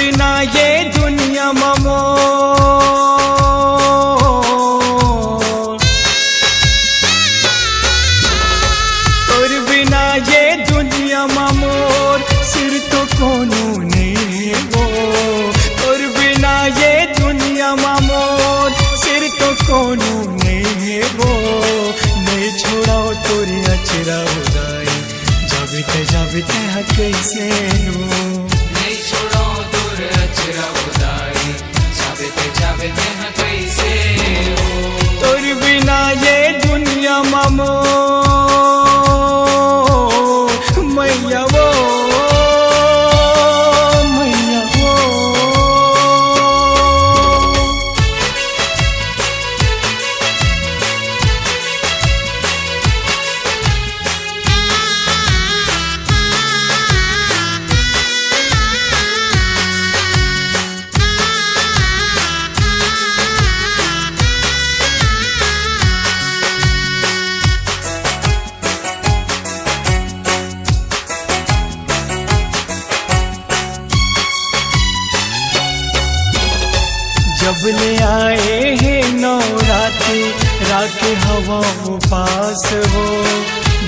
बिना ये दुनिया ममो, तोर बिना ये दुनिया ममोर सिर तो कोनो नहीं वो, तोर बिना ये दुनिया ममोर सिर तो कोनो नहीं वो, नहीं छोड़ाओ तोरी अचरा उदाई जाबिते जाबिते कैसे नो, नहीं छोड़ाओ तोर अचरा उदाई जाबिते जाबिते कैसे हो, तोर बिना ये दुनिया ममो मैया वो मैया वो। जब ले आए हैं नवरात्रि राखे हवा पास हो,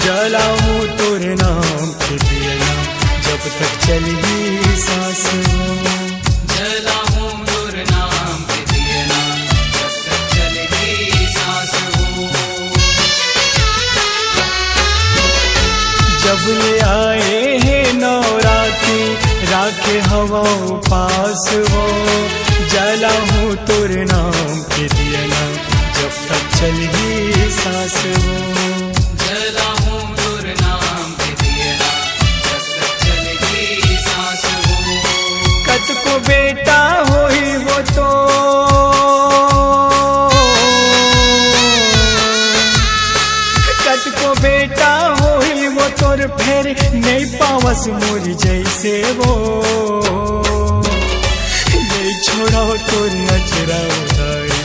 जलाऊं तोरे नाम के दिया जब तक चलेगी सांस हो, जलाऊं तोर नाम के दिया जब तक चलेगी सांस हो, जब ले आए हैं नवरात्रि राखे हवा पास हो, जलाऊं तोरे नाम के दिया जब तक चलेगी सांस हो, जलाऊं तोर नाम के दिया जब तक चलेगी सांस हो, कत को बेटा होई वो तो कत को बेटा होई वो तोर फेर नहीं पावस मोरी जैसे वो, नहीं छोड़ाओ तोर नजरा उदाई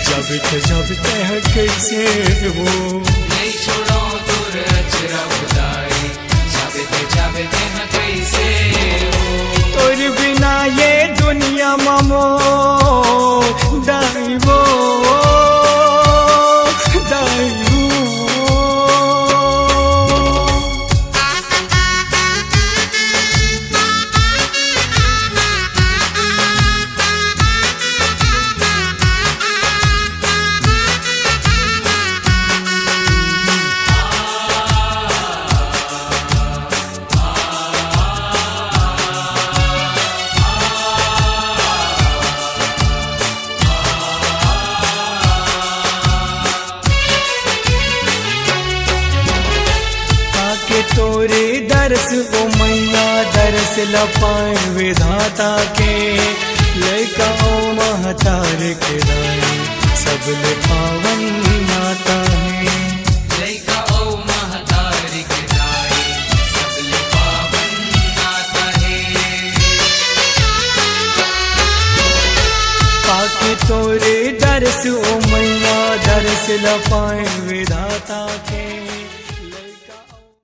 जाबिते जाबिते कैसे वो, नहीं छोड़ाओ तोर अचरा उदाई जाबिते जाबिते कैसे हो, तोर बिना ये दुनिया ममो दाई वो दाई वो। तोरे दर्श ओ मैया दर्श लपाए विधाता के, लैका ओ महतार के दाई सब ले पावन नाता है, लैका ओ महतारी के दाई सब ले पावन नाता है, पाके तोरे दर्श ओ मैया दर्श लपाए विधाता के।